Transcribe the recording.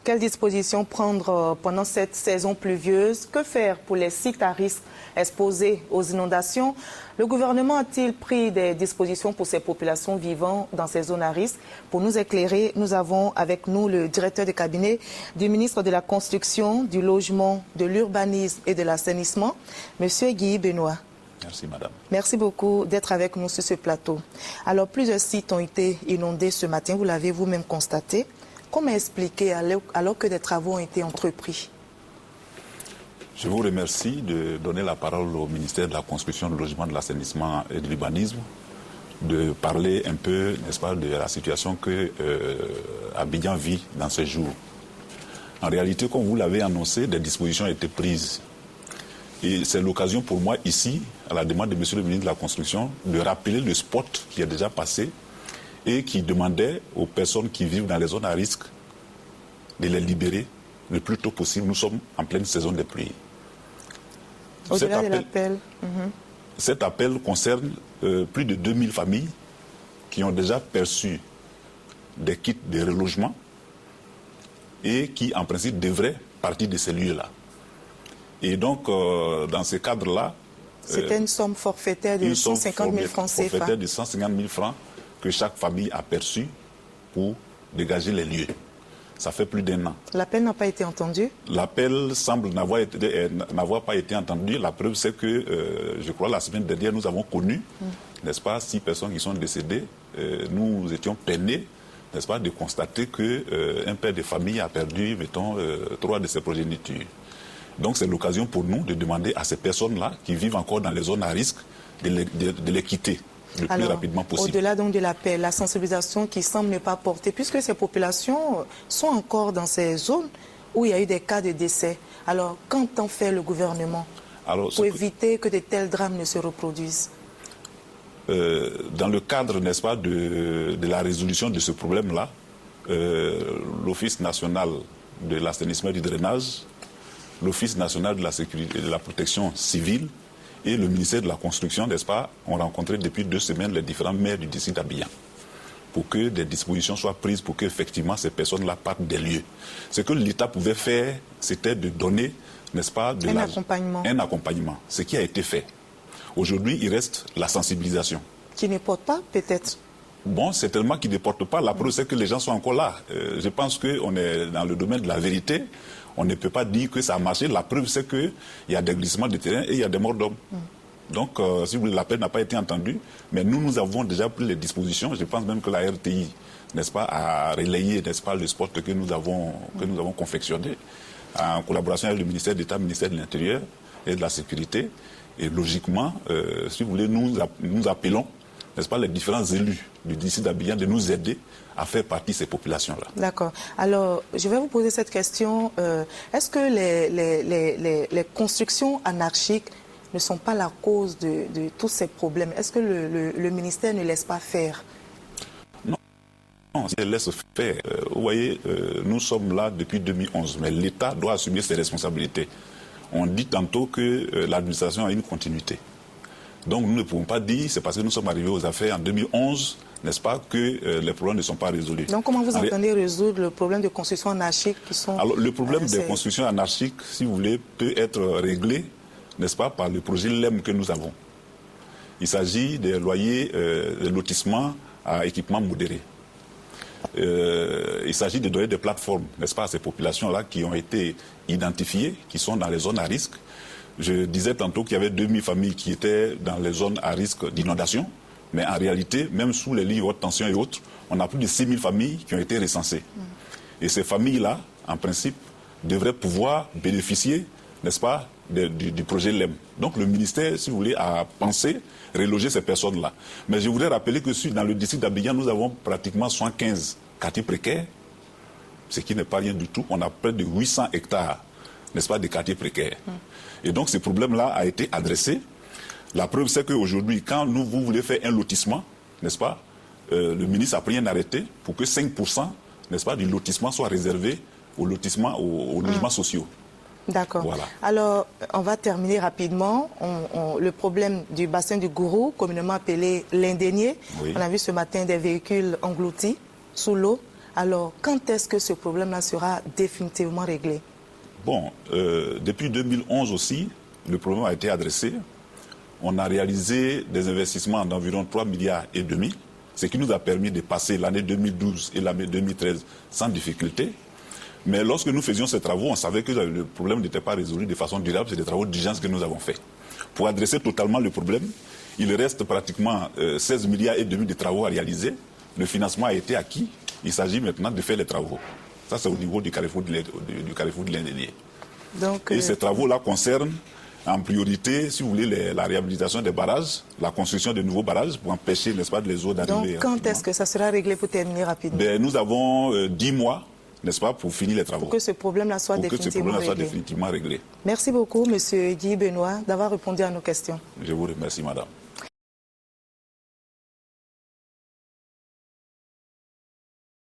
Quelles dispositions prendre pendant cette saison pluvieuse? Que faire pour les sites à risque exposés aux inondations? Le gouvernement a-t-il pris des dispositions pour ces populations vivant dans ces zones à risque? Pour nous éclairer, nous avons avec nous le directeur de cabinet du ministre de la Construction, du Logement, de l'Urbanisme et de l'Assainissement, M. Guy Benoît. Merci, madame. Merci beaucoup d'être avec nous sur ce plateau. Alors, plusieurs sites ont été inondés ce matin, vous l'avez vous-même constaté. Comment expliquer alors que des travaux ont été entrepris? Je vous remercie de donner la parole au ministère de la Construction, du Logement, de l'Assainissement et de l'Urbanisme, de parler un peu, n'est-ce pas, de la situation que Abidjan vit dans ces jours. En réalité, comme vous l'avez annoncé, des dispositions ont été prises. Et c'est l'occasion pour moi ici, à la demande de M. le ministre de la Construction, de rappeler le spot qui est déjà passé et qui demandait aux personnes qui vivent dans les zones à risque de les libérer le plus tôt possible. Nous sommes en pleine saison des pluies. Au-delà de l'appel. Cet appel concerne plus de 2000 familles qui ont déjà perçu des kits de relogement et qui, en principe, devraient partir de ces lieux-là. Et donc, dans ce cadre-là... C'était une somme forfaitaire de 150 000 francs CFA. Forfaitaire de 150 000 francs que chaque famille a perçu pour dégager les lieux. Ça fait plus d'1 an. L'appel n'a pas été entendu? L'appel semble n'avoir pas été entendu. La preuve, c'est que, je crois, la semaine dernière, nous avons connu, n'est-ce pas, 6 personnes qui sont décédées. Nous étions peinés, n'est-ce pas, de constater qu'un père de famille a perdu, mettons, 3 de ses progénitures. Donc c'est l'occasion pour nous de demander à ces personnes-là qui vivent encore dans les zones à risque de les quitter le plus rapidement possible. Au-delà donc de l'appel, la sensibilisation qui semble ne pas porter, puisque ces populations sont encore dans ces zones où il y a eu des cas de décès. Alors qu'entend faire le gouvernement pour éviter que de tels drames ne se reproduisent? Dans le cadre, n'est-ce pas, de la résolution de ce problème-là, l'Office national de l'assainissement et du drainage, l'Office national de la sécurité et de la protection civile et le ministère de la Construction, n'est-ce pas, ont rencontré depuis 2 semaines les différents maires du district d'Abidjan pour que des dispositions soient prises pour qu'effectivement ces personnes-là partent des lieux. Ce que l'État pouvait faire, c'était de donner, n'est-ce pas, un accompagnement, ce qui a été fait. Aujourd'hui, il reste la sensibilisation. Qui ne porte pas, peut-être? Bon, c'est tellement qu'ils ne portent pas. La preuve, c'est que les gens sont encore là. Je pense qu'on est dans le domaine de la vérité. On ne peut pas dire que ça a marché. La preuve, c'est qu'il y a des glissements de terrain et il y a des morts d'hommes. Donc, si vous voulez, l'appel n'a pas été entendu. Mais nous avons déjà pris les dispositions. Je pense même que la RTI, n'est-ce pas, a relayé, n'est-ce pas, le spot que nous avons confectionné en collaboration avec le ministère d'État, le ministère de l'Intérieur et de la Sécurité. Et logiquement, si vous voulez, nous appelons, n'est-ce pas, les différents élus du district d'Abidjan de nous aider à faire partie de ces populations-là. D'accord. Alors, je vais vous poser cette question. Est-ce que les constructions anarchiques ne sont pas la cause de tous ces problèmes? Est-ce que le ministère ne laisse pas faire? Non, il laisse faire. Vous voyez, nous sommes là depuis 2011, mais l'État doit assumer ses responsabilités. On dit tantôt que l'administration a une continuité. Donc nous ne pouvons pas dire, c'est parce que nous sommes arrivés aux affaires en 2011, n'est-ce pas, que les problèmes ne sont pas résolus. Donc comment vous entendez résoudre le problème de construction anarchique qui sont... Alors le problème des constructions anarchiques, si vous voulez, peut être réglé, n'est-ce pas, par le projet LEM que nous avons. Il s'agit des loyers, des lotissements à équipement modéré. Il s'agit de donner des plateformes, n'est-ce pas, à ces populations-là qui ont été identifiées, qui sont dans les zones à risque. Je disais tantôt qu'il y avait 2000 familles qui étaient dans les zones à risque d'inondation, mais en réalité, même sous les lignes haute tension et autres, on a plus de 6000 familles qui ont été recensées. Et ces familles-là, en principe, devraient pouvoir bénéficier, n'est-ce pas, du projet LEM. Donc le ministère, si vous voulez, a pensé reloger ces personnes-là. Mais je voudrais rappeler que dans le district d'Abidjan, nous avons pratiquement 115 quartiers précaires, ce qui n'est pas rien du tout. On a près de 800 hectares, n'est-ce pas, de quartiers précaires. Et donc ce problème-là a été adressé. La preuve, c'est qu'aujourd'hui, quand vous voulez faire un lotissement, n'est-ce pas, le ministre a pris un arrêté pour que 5%, n'est-ce pas, du lotissement soit réservé au lotissement, aux logements sociaux. D'accord. Voilà. Alors, on va terminer rapidement. Le problème du bassin du Gourou, communément appelé l'Indénié. Oui. On a vu ce matin des véhicules engloutis sous l'eau. Alors, quand est-ce que ce problème-là sera définitivement réglé? Bon, depuis 2011 aussi, le problème a été adressé. On a réalisé des investissements d'environ 3,5 milliards, ce qui nous a permis de passer l'année 2012 et l'année 2013 sans difficulté. Mais lorsque nous faisions ces travaux, on savait que le problème n'était pas résolu de façon durable. C'est des travaux d'urgence que nous avons faits. Pour adresser totalement le problème, il reste pratiquement 16,5 milliards de travaux à réaliser. Le financement a été acquis. Il s'agit maintenant de faire les travaux. Ça, c'est au niveau du carrefour de l'Indénié. Et ces travaux-là concernent en priorité, si vous voulez, la réhabilitation des barrages, la construction de nouveaux barrages pour empêcher, n'est-ce pas, les eaux d'arriver. Donc, quand est-ce que ça sera réglé pour terminer rapidement? Nous avons 10 mois, n'est-ce pas, pour finir les travaux. Pour que ce problème-là soit définitivement réglé. Merci beaucoup, M. Guy Benoît, d'avoir répondu à nos questions. Je vous remercie, madame.